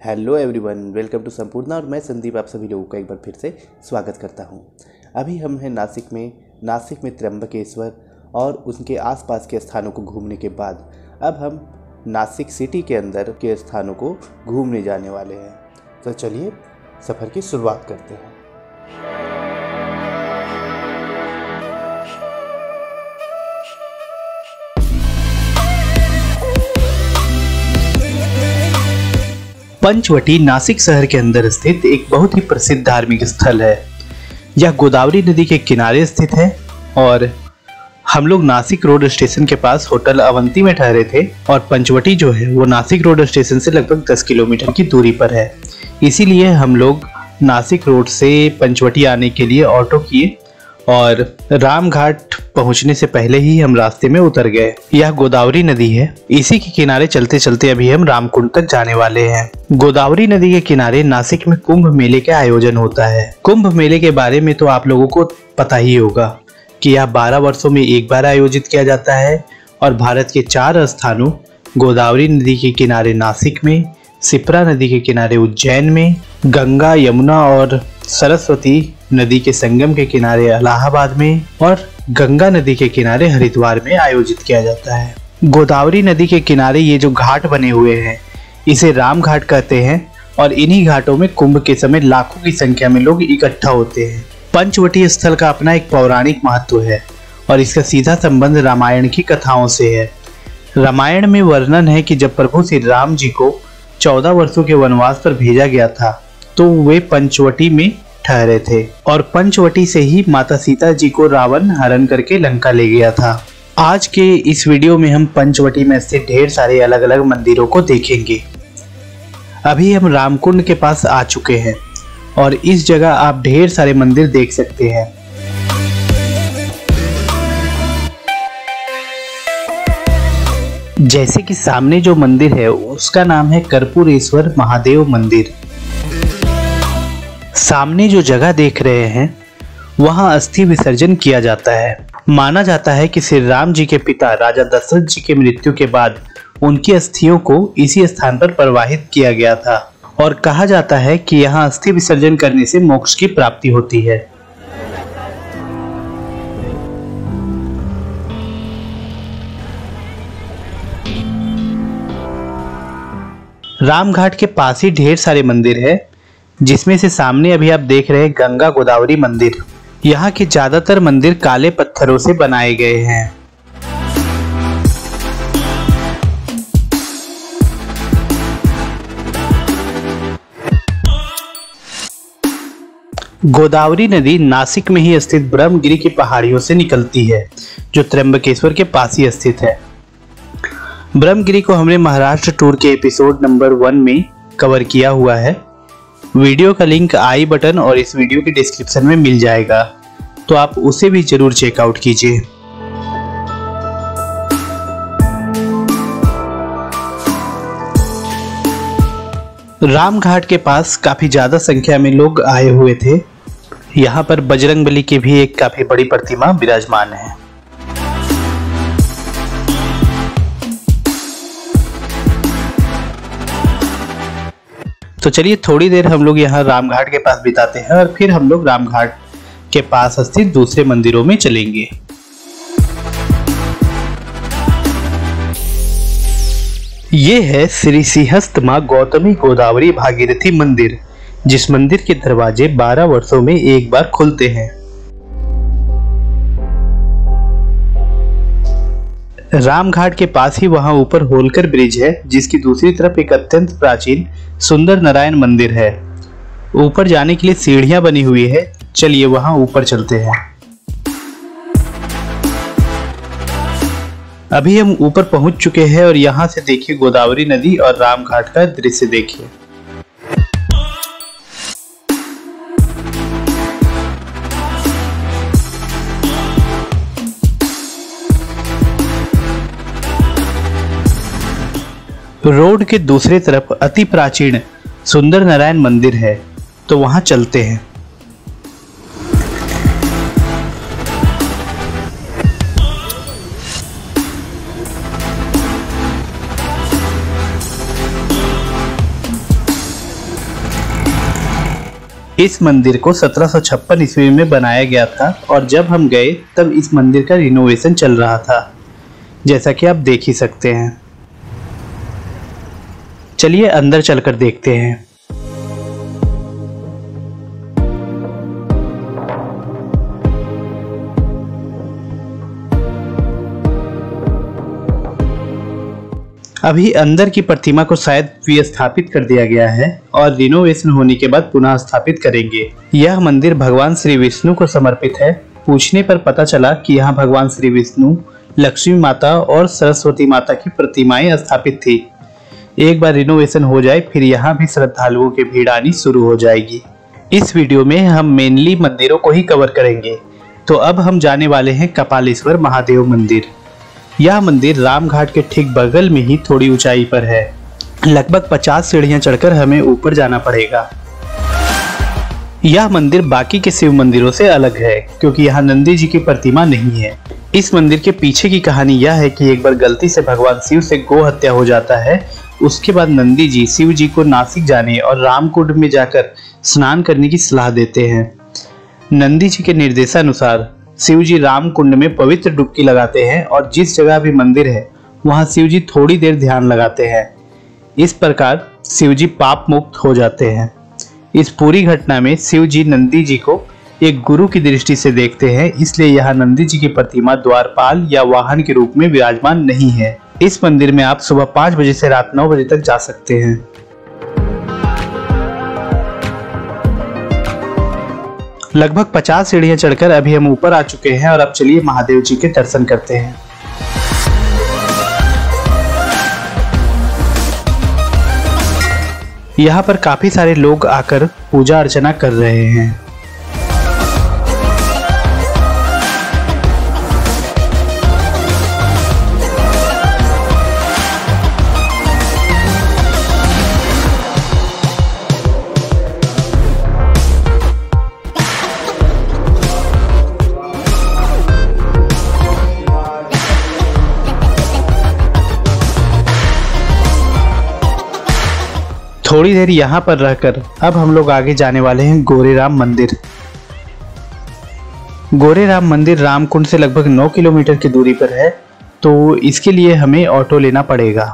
Hello everyone, welcome to Sampoorna. और मैं संदीप आप सभी लोगों का एक बार फिर से स्वागत करता हूं। अभी हम हैं नासिक में त्र्यंबकेश्वर और उनके आसपास के स्थानों को घूमने के बाद अब हम नासिक सिटी के अंदर के स्थानों को घूमने जाने वाले हैं। तो चलिए सफ़र की शुरुआत करते हैं। पंचवटी नासिक शहर के अंदर स्थित एक बहुत ही प्रसिद्ध धार्मिक स्थल है। यह गोदावरी नदी के किनारे स्थित है और हम लोग नासिक रोड स्टेशन के पास होटल अवंती में ठहरे थे और पंचवटी जो है वो नासिक रोड स्टेशन से लगभग 10 किलोमीटर की दूरी पर है। इसीलिए हम लोग नासिक रोड से पंचवटी आने के लिए ऑटो किए और रामघाट पहुंचने से पहले ही हम रास्ते में उतर गए। यह गोदावरी नदी है, इसी के किनारे चलते चलते अभी हम रामकुंड तक जाने वाले हैं। गोदावरी नदी के किनारे नासिक में कुंभ मेले का आयोजन होता है। कुंभ मेले के बारे में तो आप लोगों को पता ही होगा कि यह 12 वर्षों में एक बार आयोजित किया जाता है और भारत के 4 स्थानों गोदावरी नदी के किनारे नासिक में, शिप्रा नदी के किनारे उज्जैन में, गंगा, यमुना और सरस्वती नदी के संगम के किनारे इलाहाबाद में और गंगा नदी के किनारे हरिद्वार में आयोजित किया जाता है। गोदावरी नदी के किनारे ये जो घाट बने हुए हैं इसे राम घाट कहते हैं और इन्हीं घाटों में कुंभ के समय लाखों की संख्या में लोग इकट्ठा होते हैं। पंचवटी स्थल का अपना एक पौराणिक महत्व है और इसका सीधा संबंध रामायण की कथाओं से है। रामायण में वर्णन है कि जब प्रभु श्री राम जी को 14 वर्षों के वनवास पर भेजा गया था तो वे पंचवटी में ठहरे थे और पंचवटी से ही माता सीता जी को रावण हरण करके लंका ले गया था। आज के इस वीडियो में हम पंचवटी में स्थित ढेर सारे अलग अलग मंदिरों को देखेंगे। अभी हम रामकुंड के पास आ चुके हैं और इस जगह आप ढेर सारे मंदिर देख सकते हैं। जैसे कि सामने जो मंदिर है उसका नाम है कर्पूरेश्वर महादेव मंदिर। सामने जो जगह देख रहे हैं वहां अस्थि विसर्जन किया जाता है। माना जाता है कि श्री राम जी के पिता राजा दशरथ जी के मृत्यु के बाद उनकी अस्थियों को इसी स्थान पर प्रवाहित किया गया था और कहा जाता है कि यहां अस्थि विसर्जन करने से मोक्ष की प्राप्ति होती है। रामघाट के पास ही ढेर सारे मंदिर है, जिसमें से सामने अभी आप देख रहे हैं गंगा गोदावरी मंदिर। यहाँ के ज्यादातर मंदिर काले पत्थरों से बनाए गए हैं। गोदावरी नदी नासिक में ही स्थित ब्रह्मगिरी की पहाड़ियों से निकलती है जो त्र्यंबकेश्वर के पास ही स्थित है। ब्रह्मगिरी को हमने महाराष्ट्र टूर के एपिसोड नंबर 1 में कवर किया हुआ है। वीडियो का लिंक आई बटन और इस वीडियो के डिस्क्रिप्शन में मिल जाएगा, तो आप उसे भी जरूर चेकआउट कीजिए। रामघाट के पास काफी ज्यादा संख्या में लोग आए हुए थे। यहाँ पर बजरंगबली की भी एक काफी बड़ी प्रतिमा विराजमान है। तो चलिए थोड़ी देर हम लोग यहाँ रामघाट के पास बिताते हैं और फिर हम लोग रामघाट के पास स्थित दूसरे मंदिरों में चलेंगे। ये है श्री सिंहस्थ मां गौतमी गोदावरी भागीरथी मंदिर, जिस मंदिर के दरवाजे 12 वर्षों में एक बार खुलते हैं। रामघाट के पास ही वहां ऊपर होलकर ब्रिज है, जिसकी दूसरी तरफ एक अत्यंत प्राचीन सुंदर नारायण मंदिर है। ऊपर जाने के लिए सीढ़ियां बनी हुई है। चलिए वहां ऊपर चलते हैं। अभी हम ऊपर पहुंच चुके हैं और यहां से देखिए गोदावरी नदी और रामघाट का दृश्य देखिए। रोड के दूसरी तरफ अति प्राचीन सुंदर नारायण मंदिर है, तो वहां चलते हैं। इस मंदिर को 1756 ईस्वी में बनाया गया था और जब हम गए तब इस मंदिर का रिनोवेशन चल रहा था, जैसा कि आप देख ही सकते हैं। चलिए अंदर चलकर देखते हैं। अभी अंदर की प्रतिमा को शायद विस्थापित कर दिया गया है और रिनोवेशन होने के बाद पुनः स्थापित करेंगे। यह मंदिर भगवान श्री विष्णु को समर्पित है। पूछने पर पता चला कि यहाँ भगवान श्री विष्णु, लक्ष्मी माता और सरस्वती माता की प्रतिमाएं स्थापित थी। एक बार रिनोवेशन हो जाए फिर यहाँ भी श्रद्धालुओं की भीड़ आनी शुरू हो जाएगी। इस वीडियो में हम मेनली मंदिरों को ही कवर करेंगे। तो अब हम जाने वाले हैं कपालेश्वर महादेव मंदिर। यह मंदिर रामघाट के ठीक बगल में ही थोड़ी ऊंचाई पर है। लगभग 50 सीढ़ियां चढ़कर हमें ऊपर जाना पड़ेगा। यह मंदिर बाकी के शिव मंदिरों से अलग है क्योंकि यहाँ नंदी जी की प्रतिमा नहीं है। इस मंदिर के पीछे की कहानी यह है कि एक बार गलती से भगवान शिव से गो हत्या हो जाता है। उसके बाद नंदी जी शिव जी को नासिक जाने और रामकुंड में जाकर स्नान करने की सलाह देते हैं। नंदी जी के निर्देशानुसार शिव जी रामकुंड में पवित्र डुबकी लगाते हैं और जिस जगह भी मंदिर है वहां शिव जी थोड़ी देर ध्यान लगाते हैं। इस प्रकार शिव जी पाप मुक्त हो जाते हैं। इस पूरी घटना में शिव जी नंदी जी को एक गुरु की दृष्टि से देखते हैं, इसलिए यहाँ नंदी जी की प्रतिमा द्वारपाल या वाहन के रूप में विराजमान नहीं है। इस मंदिर में आप सुबह 5 बजे से रात 9 बजे तक जा सकते हैं। लगभग 50 सीढ़ियां चढ़कर अभी हम ऊपर आ चुके हैं और अब चलिए महादेव जी के दर्शन करते हैं। यहाँ पर काफी सारे लोग आकर पूजा अर्चना कर रहे हैं। थोड़ी देर यहाँ पर रहकर अब हम लोग आगे जाने वाले हैं गोरेराम मंदिर। गोरेराम मंदिर रामकुंड से लगभग 9 किलोमीटर की दूरी पर है, तो इसके लिए हमें ऑटो लेना पड़ेगा।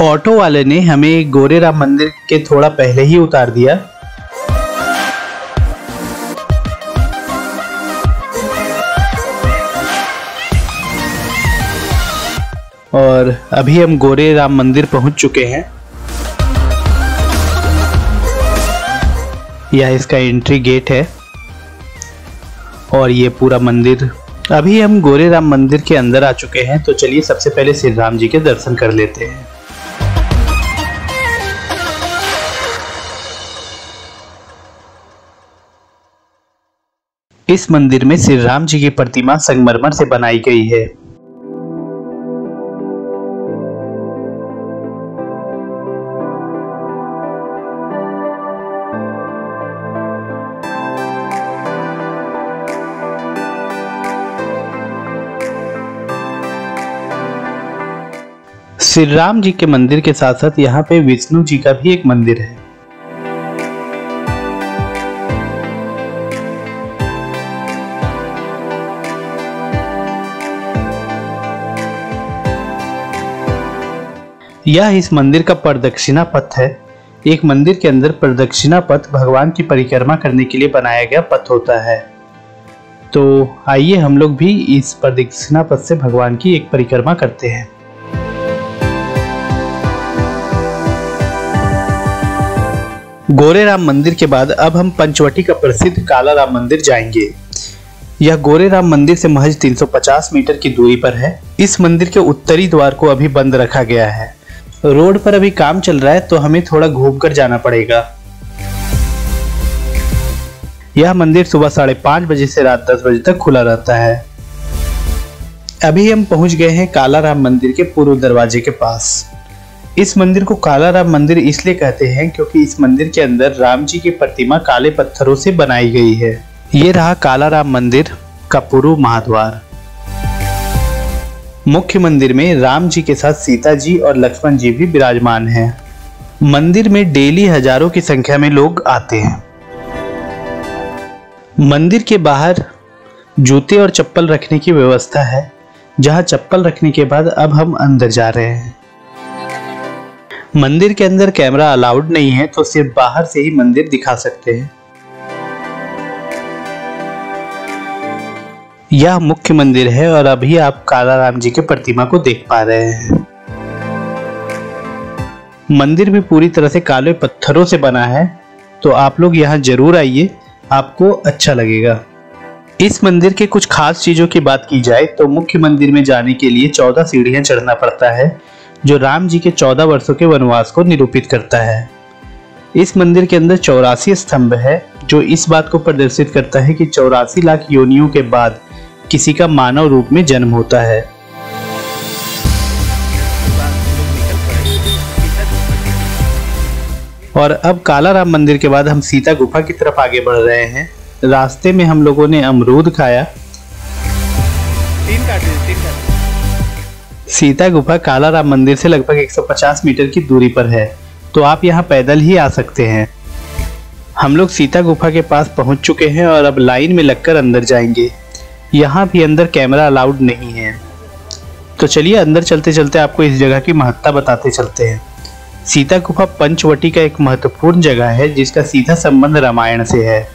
ऑटो वाले ने हमें गोरेराम मंदिर के थोड़ा पहले ही उतार दिया। और अभी हम गोरेराम मंदिर पहुंच चुके हैं। यह इसका एंट्री गेट है और ये पूरा मंदिर। अभी हम गोरेराम मंदिर के अंदर आ चुके हैं, तो चलिए सबसे पहले श्री राम जी के दर्शन कर लेते हैं। इस मंदिर में श्री राम जी की प्रतिमा संगमरमर से बनाई गई है। श्री राम जी के मंदिर के साथ साथ यहाँ पे विष्णु जी का भी एक मंदिर है। यह इस मंदिर का प्रदक्षिणा पथ है। एक मंदिर के अंदर प्रदक्षिणा पथ भगवान की परिक्रमा करने के लिए बनाया गया पथ होता है। तो आइए हम लोग भी इस प्रदक्षिणा पथ से भगवान की एक परिक्रमा करते हैं। गोरेराम मंदिर के बाद अब हम पंचवटी का प्रसिद्ध कालाराम मंदिर जाएंगे। यह गोरेराम मंदिर से महज 350 मीटर की दूरी पर है। इस मंदिर के उत्तरी द्वार को अभी बंद रखा गया है। रोड पर अभी काम चल रहा है, तो हमें थोड़ा घूमकर जाना पड़ेगा। यह मंदिर सुबह 5:30 बजे से रात 10 बजे तक खुला रहता है। अभी हम पहुंच गए हैं कालाराम मंदिर के पूर्व दरवाजे के पास। इस मंदिर को कालाराम मंदिर इसलिए कहते हैं क्योंकि इस मंदिर के अंदर राम जी की प्रतिमा काले पत्थरों से बनाई गई है। ये रहा कालाराम मंदिर का पूर्व महाद्वार। मुख्य मंदिर में राम जी के साथ सीता जी और लक्ष्मण जी भी विराजमान हैं। मंदिर में डेली हजारों की संख्या में लोग आते हैं। मंदिर के बाहर जूते और चप्पल रखने की व्यवस्था है, जहां चप्पल रखने के बाद अब हम अंदर जा रहे हैं। मंदिर के अंदर कैमरा अलाउड नहीं है, तो सिर्फ बाहर से ही मंदिर दिखा सकते हैं। यह मुख्य मंदिर है और अभी आप कालाराम जी के प्रतिमा को देख पा रहे हैं। मंदिर भी पूरी तरह से काले पत्थरों से बना है, तो आप लोग यहाँ जरूर आइए, आपको अच्छा लगेगा। इस मंदिर के कुछ खास चीजों की बात की जाए तो मुख्य मंदिर में जाने के लिए 14 सीढ़ियां चढ़ना पड़ता है, जो राम जी के 14 वर्षों के वनवास को निरूपित करता है। इस मंदिर के अंदर 84 स्तंभ है, जो इस बात को प्रदर्शित करता है कि 84 लाख योनियों के बाद किसी का मानव रूप में जन्म होता है। और अब कालाराम मंदिर के बाद हम सीता गुफा की तरफ आगे बढ़ रहे हैं। रास्ते में हम लोगों ने अमरूद खाया। सीता गुफा कालाराम मंदिर से लगभग 150 मीटर की दूरी पर है, तो आप यहाँ पैदल ही आ सकते हैं। हम लोग सीता गुफा के पास पहुँच चुके हैं और अब लाइन में लगकर अंदर जाएंगे। यहाँ भी अंदर कैमरा अलाउड नहीं है, तो चलिए अंदर चलते चलते आपको इस जगह की महत्ता बताते चलते हैं। सीता गुफा पंचवटी का एक महत्वपूर्ण जगह है, जिसका सीधा संबंध रामायण से है।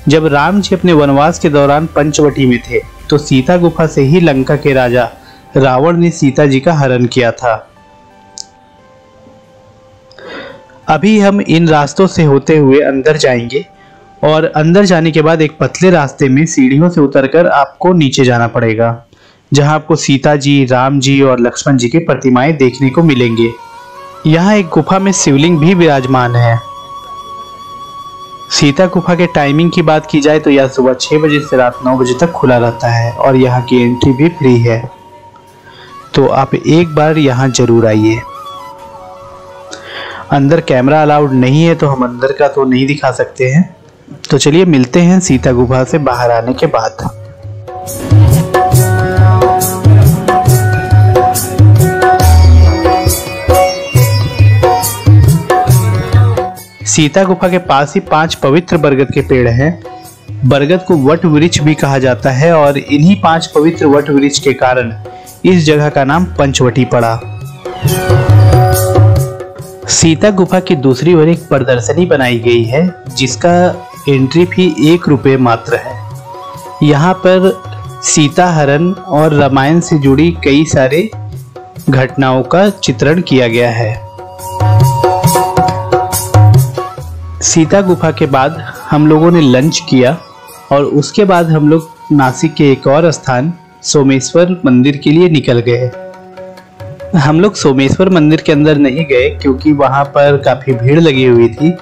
जब राम जी अपने वनवास के दौरान पंचवटी में थे, तो सीता गुफा से ही लंका के राजा रावण ने सीता जी का हरण किया था। अभी हम इन रास्तों से होते हुए अंदर जाएंगे और अंदर जाने के बाद एक पतले रास्ते में सीढ़ियों से उतरकर आपको नीचे जाना पड़ेगा, जहां आपको सीता जी, राम जी और लक्ष्मण जी की प्रतिमाएं देखने को मिलेंगे। यहाँ एक गुफा में शिवलिंग भी विराजमान है। सीता गुफा के टाइमिंग की बात की जाए तो यह सुबह 6 बजे से रात 9 बजे तक खुला रहता है और यहाँ की एंट्री भी फ्री है, तो आप एक बार यहाँ जरूर आइए। अंदर कैमरा अलाउड नहीं है, तो हम अंदर का तो नहीं दिखा सकते हैं। तो चलिए मिलते हैं सीता गुफा से बाहर आने के बाद। सीता गुफा के पास ही 5 पवित्र बरगद के पेड़ हैं। बरगद को वट वृक्ष भी कहा जाता है और इन्हीं 5 पवित्र वट वृक्ष के कारण इस जगह का नाम पंचवटी पड़ा। सीता गुफा की दूसरी ओर एक प्रदर्शनी बनाई गई है, जिसका एंट्री फी 1 रुपये मात्र है। यहाँ पर सीता हरण और रामायण से जुड़ी कई सारे घटनाओं का चित्रण किया गया है। सीता गुफा के बाद हम लोगों ने लंच किया और उसके बाद हम लोग नासिक के एक और स्थान सोमेश्वर मंदिर के लिए निकल गए। हम लोग सोमेश्वर मंदिर के अंदर नहीं गए, क्योंकि वहां पर काफी भीड़ लगी हुई थी।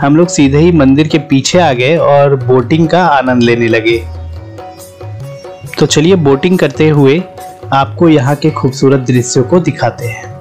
हम लोग सीधे ही मंदिर के पीछे आ गए और बोटिंग का आनंद लेने लगे। तो चलिए बोटिंग करते हुए आपको यहाँ के खूबसूरत दृश्यों को दिखाते हैं।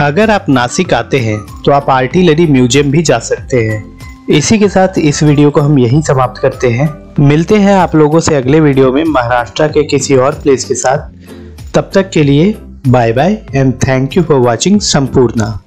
अगर आप नासिक आते हैं तो आप आर्टिलरी म्यूजियम भी जा सकते हैं। इसी के साथ इस वीडियो को हम यहीं समाप्त करते हैं। मिलते हैं आप लोगों से अगले वीडियो में महाराष्ट्र के किसी और प्लेस के साथ। तब तक के लिए bye bye and thank you for watching Sampurna.